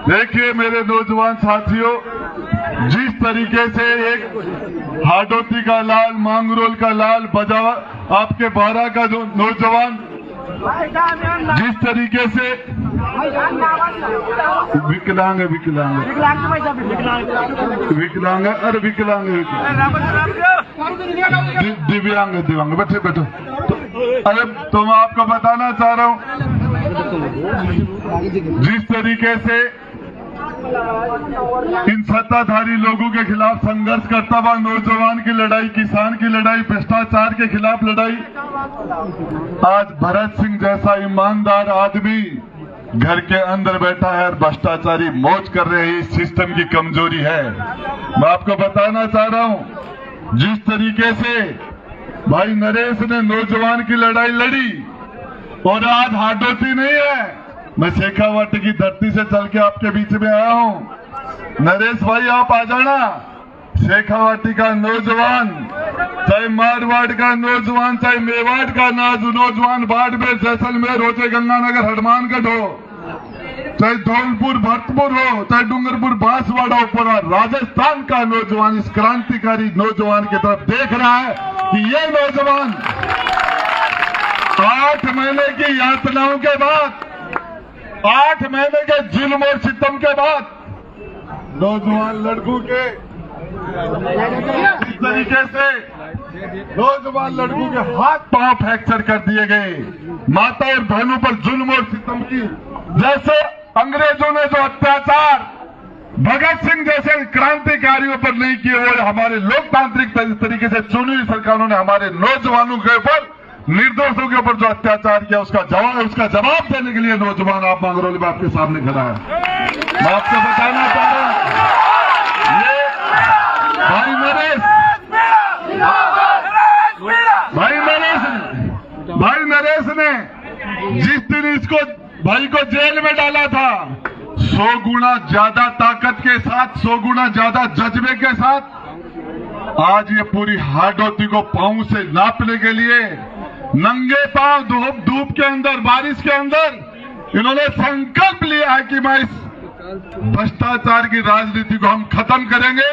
देखिए मेरे नौजवान साथियों, जिस तरीके से एक हाडोती का लाल, मांगरोल का लाल, बजा आपके बारा का जो नौजवान जिस तरीके से विकलांग अरे विकलांग दिव्यांग बैठे अरे तो मैं आपको बताना चाह रहा हूं, जिस तरीके से इन सत्ताधारी लोगों के खिलाफ संघर्ष करता हुआ नौजवान की लड़ाई, किसान की लड़ाई, भ्रष्टाचार के खिलाफ लड़ाई, आज भरत सिंह जैसा ईमानदार आदमी घर के अंदर बैठा है और भ्रष्टाचारी मौज कर रहे हैं। इस सिस्टम की कमजोरी है। मैं आपको बताना चाह रहा हूं, जिस तरीके से भाई नरेश ने नौजवान की लड़ाई लड़ी और आज हाडोती नहीं है, मैं शेखावाटी की धरती से चल के आपके बीच में आया हूं। नरेश भाई आप आ जाना। शेखावाटी का नौजवान, चाहे मारवाड़ का नौजवान, चाहे मेवाड़ का नौजवान, बाड़मेर, जैसलमेर हो, चाहे गंगानगर हनुमानगढ़ हो, चाहे धौलपुर भरतपुर हो, चाहे डूंगरपुर बांसवाड़ा हो, पूरा राजस्थान का नौजवान इस क्रांतिकारी नौजवान की तरफ देख रहा है कि ये नौजवान 8 महीने की यातनाओं के बाद, 8 महीने के जुल्म और सितम के बाद नौजवान लड़कों के इस तरीके से नौजवान लड़कों के हाथ पांव फ्रैक्चर कर दिए गए, माता और बहनों पर जुल्म और सितम की, जैसे अंग्रेजों ने जो अत्याचार भगत सिंह जैसे क्रांतिकारियों पर नहीं किए, वो हमारे लोकतांत्रिक तरीके से चुनी हुई सरकारों ने हमारे नौजवानों के ऊपर, निर्दोषों के ऊपर जो अत्याचार किया, उसका जवाब देने के लिए नौजवान आप मांगरोल में आपके सामने खड़ा है। मैं आपको बताना चाह रहा हूं, ये भाई नरेश ने जिस दिन इसको भाई को जेल में डाला था, 100 गुना ज्यादा ताकत के साथ, 100 गुना ज्यादा जज्बे के साथ आज ये पूरी हाडोती को पांव से नापने के लिए नंगे पांव धूप के अंदर, बारिश के अंदर इन्होंने संकल्प लिया है कि मैं इस भ्रष्टाचार की राजनीति को हम खत्म करेंगे,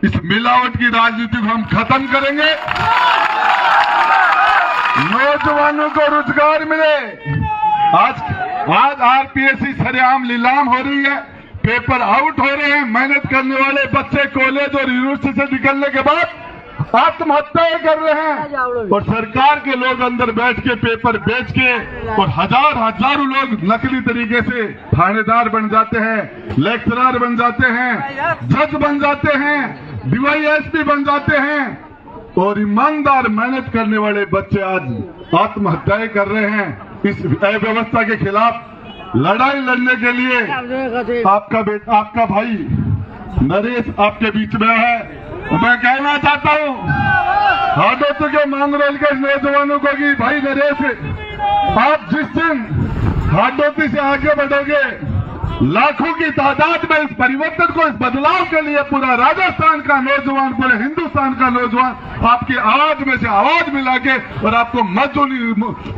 इस मिलावट की राजनीति को हम खत्म करेंगे, नौजवानों को रोजगार मिले। आज आरपीएससी सरेआम नीलाम हो रही है, पेपर आउट हो रहे हैं, मेहनत करने वाले बच्चे कॉलेज और यूनिवर्सिटी से निकलने के बाद आत्महत्याएं कर रहे हैं और सरकार के लोग अंदर बैठ के पेपर बेच के और हजारों लोग नकली तरीके से थानेदार बन जाते हैं, लेक्चरर बन जाते हैं, जज बन जाते हैं, डीवाईएसपी बन जाते हैं और ईमानदार मेहनत करने वाले बच्चे आज आत्महत्याएं कर रहे हैं। इस अव्यवस्था के खिलाफ लड़ाई लड़ने के लिए आपका भाई नरेश आपके बीच में है। मैं कहना चाहता हूं हाडोती के मांगरोल के नौजवानों को कि भाई नरेश, आप जिस दिन हाडोती से आगे बढ़ोगे, लाखों की तादाद में इस परिवर्तन को, इस बदलाव के लिए पूरा राजस्थान का नौजवान, पूरे हिंदुस्तान का नौजवान आपकी आवाज में से आवाज मिला के और आपको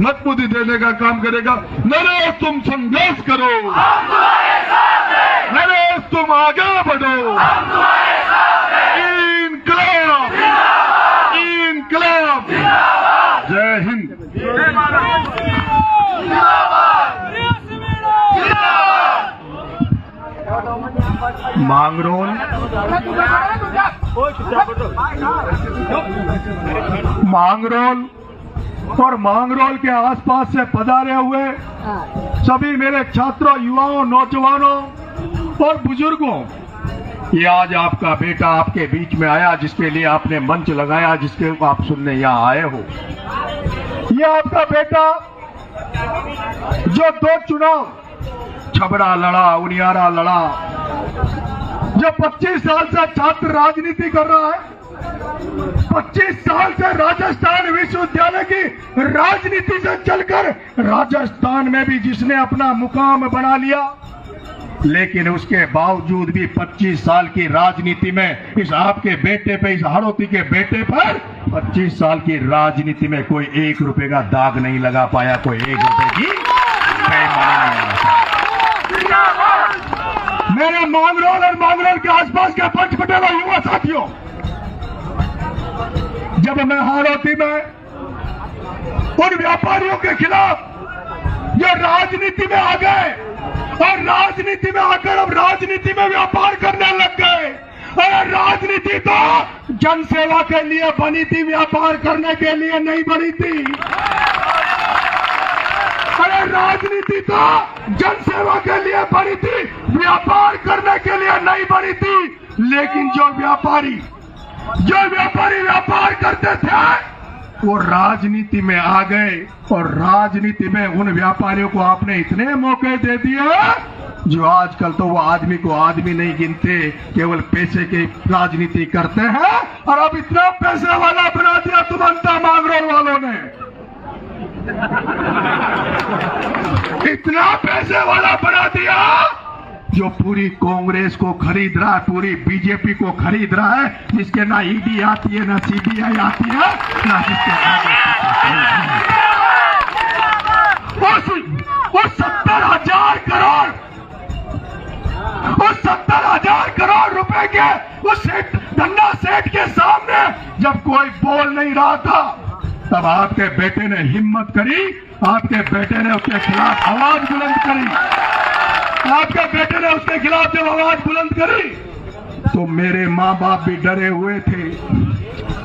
मजबूती देने का काम करेगा। नरेश तुम संघर्ष करो, नरेश तुम आगे बढ़ो, इनकलाब, जय हिंद। मांगरोल और मांगरोल के आसपास से पधारे हुए सभी मेरे छात्रों, युवाओं, नौजवानों और बुजुर्गों, ये आज आपका बेटा आपके बीच में आया, जिसके लिए आपने मंच लगाया, जिसके आप सुनने यहाँ आए हो। ये आपका बेटा जो 2 चुनाव छबड़ा लड़ा, उनियारा लड़ा, जो 25 साल से छात्र राजनीति कर रहा है, 25 साल से राजस्थान विश्वविद्यालय की राजनीति से चलकर राजस्थान में भी जिसने अपना मुकाम बना लिया, लेकिन उसके बावजूद भी 25 साल की राजनीति में इस आपके बेटे पे, इस हाडोती के बेटे पर 25 साल की राजनीति में कोई 1 रुपए का दाग नहीं लगा पाया, कोई 1 रुपए की बेईमानी नहीं लगा पाया। मेरे मांगरोल और मांगरोल के आसपास के पंचकटेला युवा साथियों, जब मैं हाड़ौती में उन व्यापारियों के खिलाफ जो राजनीति में आ गए और राजनीति में आकर अब राजनीति में व्यापार करने लग गए। अरे राजनीति तो जनसेवा के लिए बनी थी, व्यापार करने के लिए नहीं बनी थी। अरे राजनीति तो जनसेवा के लिए बनी थी, व्यापार करने के लिए नहीं बनी थी। लेकिन जो व्यापारी व्यापार करते थे वो राजनीति में आ गए और राजनीति में उन व्यापारियों को आपने इतने मौके दे दिए जो आजकल तो वो आदमी को आदमी नहीं गिनते, केवल पैसे की राजनीति करते हैं। और अब इतना पैसे वाला बना दिया तुमंता मांगरोल वालों ने, इतना पैसे वाला बना दिया जो पूरी कांग्रेस को खरीद रहा है, पूरी बीजेपी को खरीद रहा है, जिसके ना ईडी आती है ना सीबीआई आती है ना जिसके वो 70,000 करोड़, वो 70,000 करोड़ रुपए के उस धन्ना सेठ के सामने जब कोई बोल नहीं रहा था, तब आपके बेटे ने हिम्मत करी, आपके बेटे ने उसके खिलाफ आवाज बुलंद करी। आपके बेटे ने उसके खिलाफ जब आवाज बुलंद करी तो मेरे माँ बाप भी डरे हुए थे।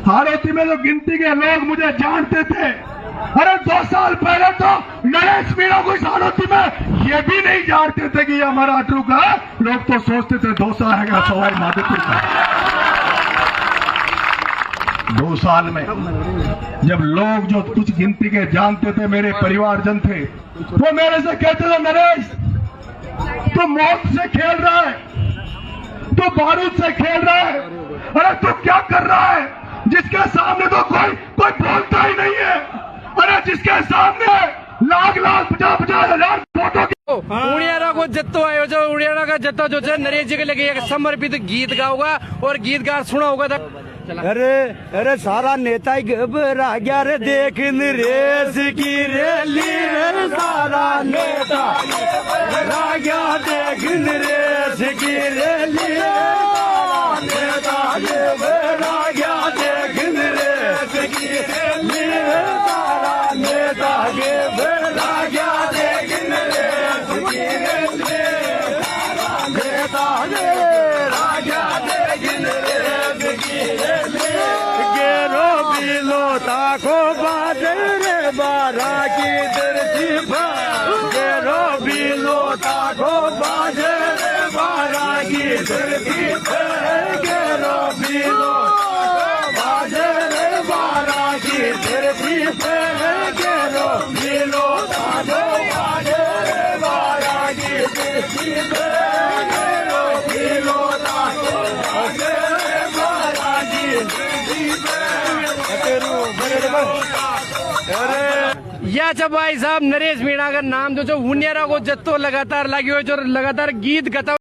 हाड़ौती में जो गिनती के लोग मुझे जानते थे, अरे 2 साल पहले तो नरेश मीणा को इस हाड़ौती में ये भी नहीं जानते थे कि ये हमारा अटरू का है। लोग तो सोचते थे दौसा है सवाई माधोपुर का। 2 साल में जब लोग जो कुछ गिनती के जानते थे, मेरे परिवारजन थे, वो मेरे से कहते थे नरेश तू मौत से खेल रहा है, तू बारूद से खेल रहा है, अरे तू क्या कर रहा है जिसके सामने तो कोई बोलता ही नहीं है। अरे जिसके सामने लाख 50,000 फोटो उड़ियारा को जत्तो आयो जो उड़ियारा का जत्तो जो है नरेश जी के लेके एक समर्पित गीत गाऊंगा और गीत गा सुना होगा था। अरे सारा नेता घबरा गया रे, देख नरेश की रैली रे, सारा नेता घबरा गया, देख नरेश की रैली, नेता घबरा गया, देख नरेश की रैली, सारा नेता घबरा गया, देख नरेश की रैली, नेता घबरा गया, देख नरेश की रैली, गेरो बिलो ताको बादरे बारा की दर्जी गेरो बिलो ताको बादरे बारा की दर्जी गेरो बिलो बादरे बारा की दर्जी गेरो बिलो ताको बादरे बारा की दर्जी गेरो बिलो ताको बादरे बारा की दर्जी या जब भाई साहब नरेश मीणा का नाम जो उनियारा को जत्तो लगातार लगी हुई जो लगातार गीत गाता